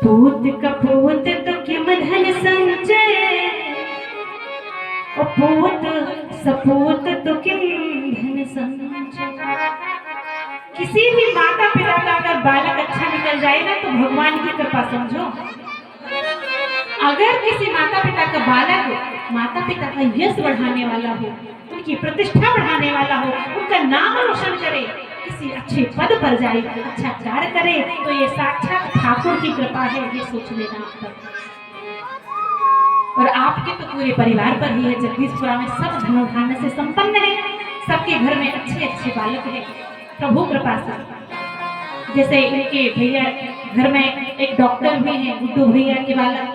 पूत कपूत तो किम धन संचय, पूत सपूत तो किम धन संचय। किसी भी माता पिता का अगर बालक अच्छा निकल जाए ना तो भगवान की कृपा समझो। अगर किसी माता पिता का बालक माता पिता का यश बढ़ाने वाला हो, उनकी प्रतिष्ठा बढ़ाने वाला हो, उनका नाम रोशन करे, किसी अच्छे पद पर जाए, अच्छा कार्य करे, तो ये साक्षात ठाकुर की कृपा है, ये सोच लेना आप तक। और आपके तो पूरे परिवार पर ही है। जगदीशपुरा में सब धनोधान्य से संपन्न है, सबके घर में अच्छे अच्छे बालक है प्रभु कृपा से। जैसे इनके भैया घर में एक डॉक्टर भी है, गुड्डू भैया के बालक,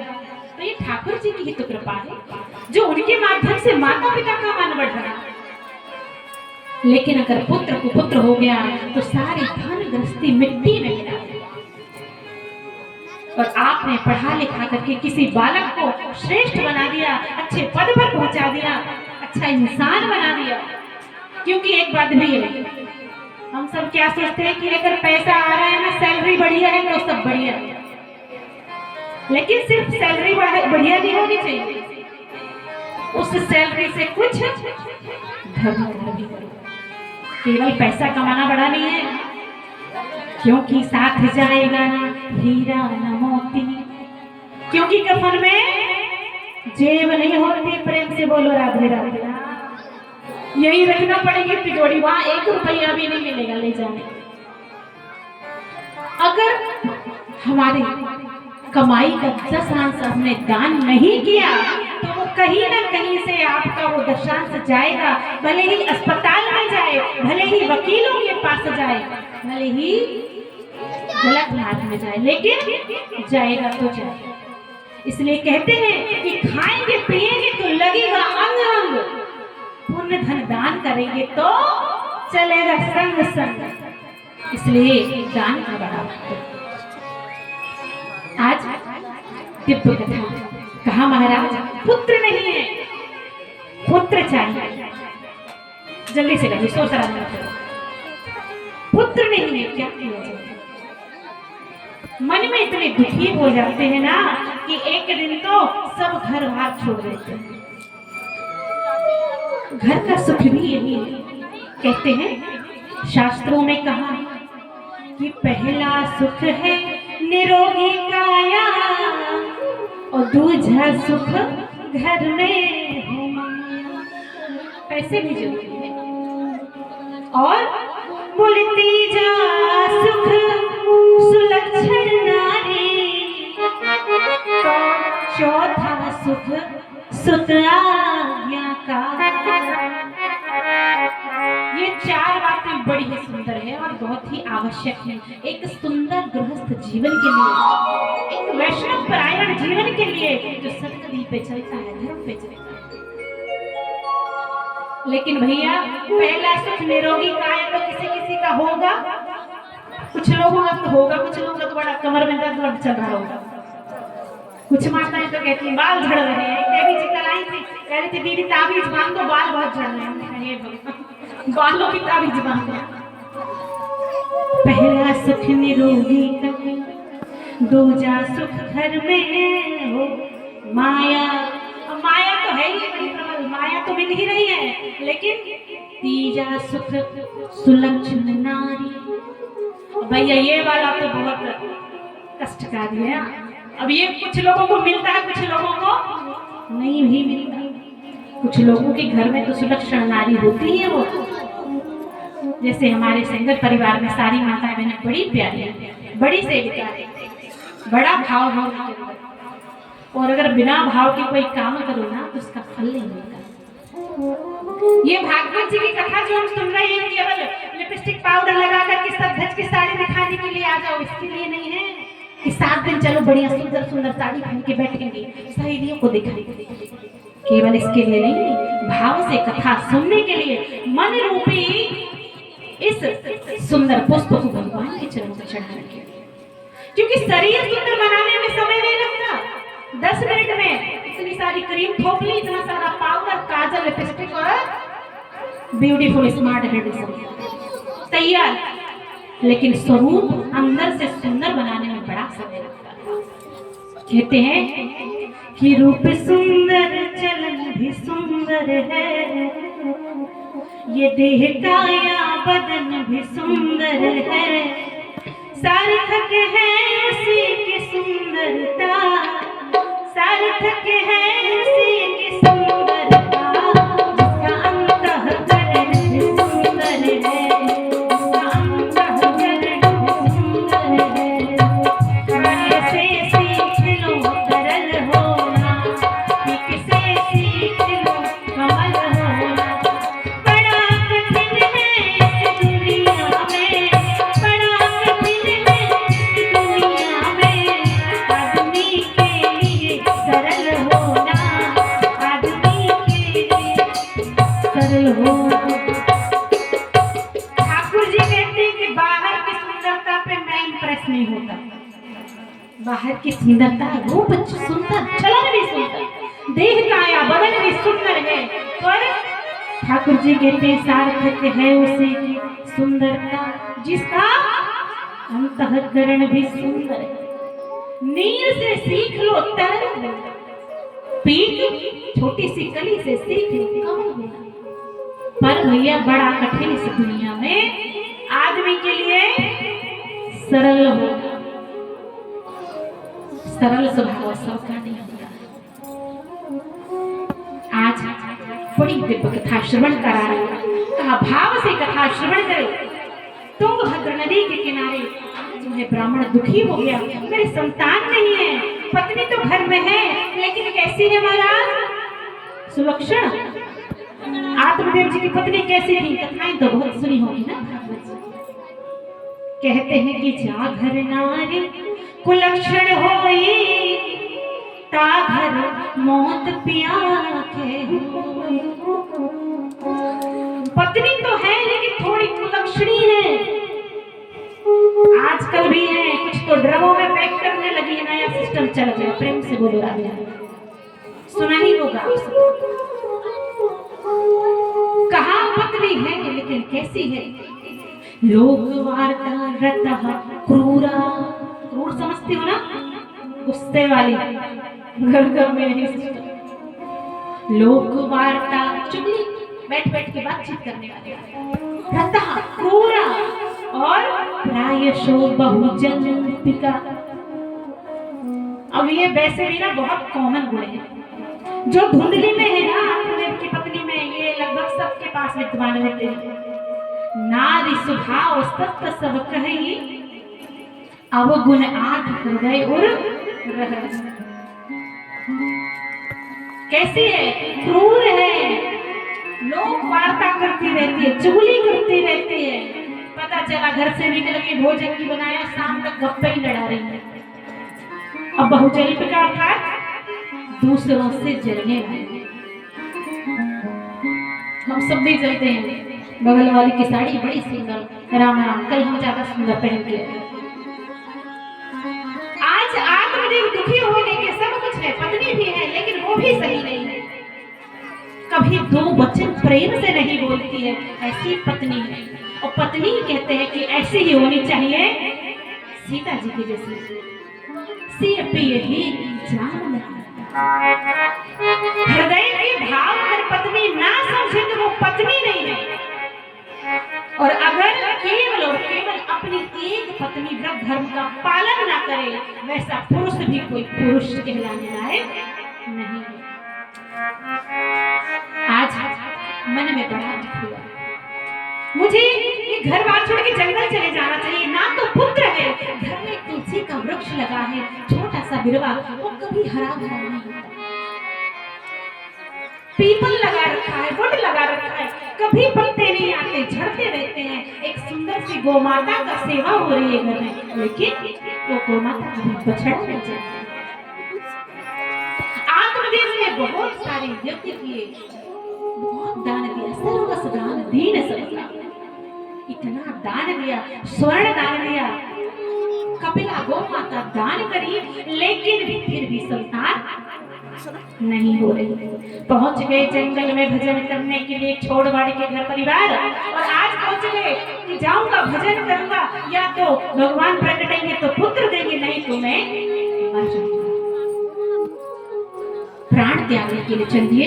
तो ये ठाकुर जी की ही तो कृपा है जो उनके माध्यम से माता पिता का मान बढ़ रहा है। लेकिन अगर पुत्र कुपुत्र हो गया तो सारी धन गृहस्थी मिट्टी में मिला देगा। और आपने पढ़ा लिखा करके किसी बालक को श्रेष्ठ बना दिया, अच्छे पद पर पहुंचा दिया, अच्छा इंसान बना दिया। क्योंकि एक बात भी है, हम सब क्या सोचते हैं कि अगर पैसा आ रहा है ना, सैलरी बढ़िया है तो सब बढ़िया है। लेकिन सिर्फ सैलरी बढ़िया नहीं होनी चाहिए, उस सैलरी से कुछ धर्म भी करो। केवल पैसा कमाना बड़ा नहीं है, क्योंकि साथ जाएगा ना हीरा न मोती, क्योंकि कफन में जेब नहीं होती। प्रेम से बोलो राधे राधे। यही रखना पड़ेगी तिजोरी, वहां 1 रुपया भी नहीं मिलेगा ले जाने। अगर हमारी कमाई का 10 हमने दान नहीं किया तो वो कहीं ना कहीं से आपका वो 10 जाएगा, भले ही अस्पताल में जाए, भले ही वकीलों के पास जाए, भले ही गलत हाथ में जाए, लेकिन जाएगा तो जाएगा। इसलिए कहते हैं कि खाएंगे पिएंगे तो लगेगा अंग अंग, पुण्य धन दान करेंगे तो चलेगा संग संग। इसलिए दान का बड़ा महत्व। आज दिव्य कथा कहा महाराज पुत्र नहीं है, पुत्र चाहिए। जल्दी से कहिए, सोच रहा है पुत्र नहीं है, क्या किया जाए। मन में इतने दुखी हो जाते हैं ना कि एक दिन तो सब घर बार छोड़ देते हैं। घर का सुख भी यही है। कहते हैं शास्त्रों में कहा कि पहला सुख है निरोगी काया और दूसरा सुख घर में हो। पैसे भी जरूरी है और बोलती जा सुख सुलक्षण नारी, तो चौथा सुख सुत आज्ञाकार। ये 4 बातें बड़ी ही सुंदर है और बहुत ही आवश्यक है एक सुंदर गृहस्थ जीवन के लिए, एक वैष्णव परायण जीवन के लिए जो सत्य पे चलता है, धर्म पे चलता है। लेकिन भैया पहला सुख निरोगी काया तो किसी किसी का होगा, कुछ लोगों का तो होगा, कुछ लोगों का तो बड़ा कमर में दर्द चल रहा होगा। कुछ माताएं तो कहती हैं बाल झड़ रहे हैं। देवी जी कल आई थी, कह रही थी दीदी ताबीज बांध दो, बाल बहुत झड़ रहे हैं। बालों की ताबीज बांध दो। पहला सुख निरोगी दूजा सुख घर में हो माया। माया तो है ही प्रबल, माया तो मिल ही रही है, लेकिन तीजा सुख सुलक्षण नारी। भैया ये वाला तो बहुत कष्टकारी है। अब ये कुछ लोगों को मिलता है, कुछ लोगों को नहीं भी मिलता। कुछ लोगों के घर में तो सुलक्षण नारी होती है। वो जैसे हमारे सिंगर परिवार में सारी माताएं बहनें बड़ी प्यारी है, बड़ी सेविका है, बड़ा भाव है। और अगर बिना भाव के कोई काम करो ना तो उसका फल नहीं मिलता। ये भागवत जी की कथा जो हम सुन रहे हैं केवल लिपस्टिक पाउडर लगा करके सब धज की साड़ी दिखाने के लिए आ जाओ, इसके लिए नहीं है कि 7 दिन चलो बढ़िया सुंदर सुंदर साड़ी पहन के बैठेंगे सहेलियों को दिखाने के लिए। केवल इसके लिए नहीं, भाव से कथा सुनने के लिए, मन रूपी इस सुंदर पुष्प को भगवान के चरणों पर चढ़ाने के लिए। क्योंकि शरीर सुंदर बनाने में समय नहीं लगता, 10 मिनट में इतनी सारी क्रीम थोप ली, इतना सारा पाउडर, काजल, लिपस्टिक और ब्यूटीफुल स्मार्ट हेयर तैयार। लेकिन स्वरूप अंदर से सुंदर बनाने में बड़ा समय लगता था। कहते हैं कि रूप सुंदर चलन भी सुंदर है, ये देह काया बदन भी सुंदर है, सार्थक है उसी की सुंदरता, सार्थक है उसी की सुंदरता, जिसका अंतःकरण भी सुंदर है, जिसका अंतःकरण भी सुंदर है। मन से सीख लो तरल होना, एक से सीख लो कमल होना। बड़ा कठिन है इस दुनिया में, बड़ा कठिन है इस दुनिया में, आदमी के लिए सरल होना, आदमी के लिए सरल होना। ठाकुर जी कहते हैं कि बाहर की सुंदरता पे मैं इम्प्रेस नहीं होता, बाहर की सुंदरता, रूप सुंदर, चलन भी सुंदर, देह काया बदन भी सुंदर है, पर ठाकुर जी कहते हैं सार्थक है उसे की सुंदरता, जिसका अंतःकरण भी सुंदर है। नीर से सीख लो तरल, पीक छोटी सी कली से सीख लो कमल होना। पर भैया बड़ा कठिन इस दुनिया में आदमी के लिए सरल होना, सरल स्वभाव सबका नहीं होता। आज बड़ी दिव्य कथा श्रवण करा रही हूं, कहा भाव से कथा श्रवण करो। तुंगभद्र नदी के किनारे जो है ब्राह्मण दुखी हो गया, मेरी संतान नहीं है, पत्नी तो घर में है, लेकिन कैसी है महाराज? सुलक्षण। आत्मदेव जी की पत्नी कैसी थी? कथाएं तो बहुत सुनी होगी ना। कहते हैं कि जा घर नारी कुलक्षण होई, ता घर मौत पिया के। पत्नी तो है लेकिन थोड़ी कुलक्षणी है, आजकल भी है, कुछ तो ड्रमों में पैक करने लगी है, नया सिस्टम चल गया। प्रेम से बोलो राजा, सुना ही होगा आपसे। कहा पत्नी है लेकिन कैसी है? लोक वार्ता रतः क्रूरा, क्रूर समझती हो ना, गुस्से वाली, घर घर में नहीं सिस्टम। लोक वार्ता चुगली, बैठ बैठ के बातचीत करने वाले, रतः क्रूरा, और प्रायशो बहुजन पिता। अब ये वैसे भी ना बहुत कॉमन गुण है, जो धुंधली में है ना आत्मदेव की पत्नी में, ये लगभग सबके पास विद्वान होते हैं। नारी स्वभाव सत्य सब कही, अवगुण आठ हृदय उर रह। कैसी है? क्रूर है, लोग वार्ता करती रहती है, चुगली करती रहती है, पता चला घर से निकल के भोजन की बनाया, शाम तक गप्पे ही लड़ा रही है। अब बहुजल्प का अर्थात दूसरों से जलने वाले। हम सब भी जलते हैं, बगल वाली की साड़ी बड़ी सुंदर, राम राम, कल हम ज्यादा सुंदर पहन के। आज आत्मदेव दुखी हो गए कि सब कुछ है, पत्नी भी है, लेकिन वो भी सही नहीं है, कभी दो वचन प्रेम से नहीं बोलती है, ऐसी पत्नी है। और पत्नी कहते हैं कि ऐसी ही होनी चाहिए सीता जी की जैसी, सिर पे यही जान हृदय के भाव कर पत्नी ना समझे तो वो पत्नी नहीं है। और अगर केवल और केवल अपनी एक पत्नी व्रत धर्म का पालन ना करे, वैसा पुरुष भी कोई पुरुष कहलाने लायक नहीं है। आज मन में बड़ा दुख हुआ, मुझे ये घर बार छोड़ के जंगल चले जाना चाहिए। ना तो पुत्र है, घर में तुलसी का वृक्ष लगा है, छोटा सा बिरवा, वो कभी हरा भरा नहीं होता। पीपल लगा रखा है, वुड लगा रखा है, कभी पत्ते नहीं आते, झड़ते रहते हैं। एक सुंदर सी गोमाता का सेवा हो रही है घर में, लेकिन वो गोमाता कभी बछड़ा नहीं जाती। आत्मदेव ने बहुत सारे यज्ञ किए, बहुत दान दिया, सर्वस्व दान, दीन सर्वदा, इतना दान दिया, स्वर्ण दान दिया, कपिला गौ माता दान करी, लेकिन फिर भी संतान नहीं हो रही। पहुंच गए जंगल में भजन करने के लिए, छोड़ बाड़ के घर परिवार, और आज पहुंच गए कि जाऊंगा भजन करूंगा, या तो भगवान प्रकटेंगे तो पुत्र देंगे, नहीं तो मैं त्यागने के लिए चलिए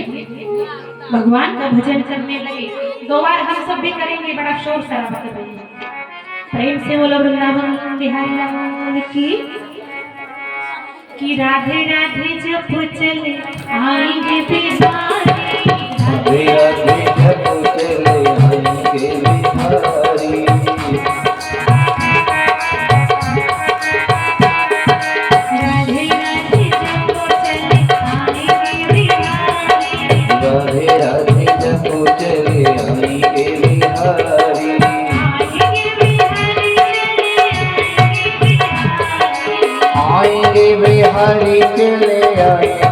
भगवान का भजन करने लगे। 2 बार हम सब भी करेंगे, बड़ा शोर शराबा कर रहे हैं। प्रेम से बोलो वृंदावन बिहारी लाल की राधे राधे जप चले आएंगे बिहारी, राधे राधे जप चले आएंगे बिहारी, राधे राधे जप चले आएंगे बिहारी, राधे राधे जप चले आएंगे बिहारी, आएंगे बिहारी चले आएंगे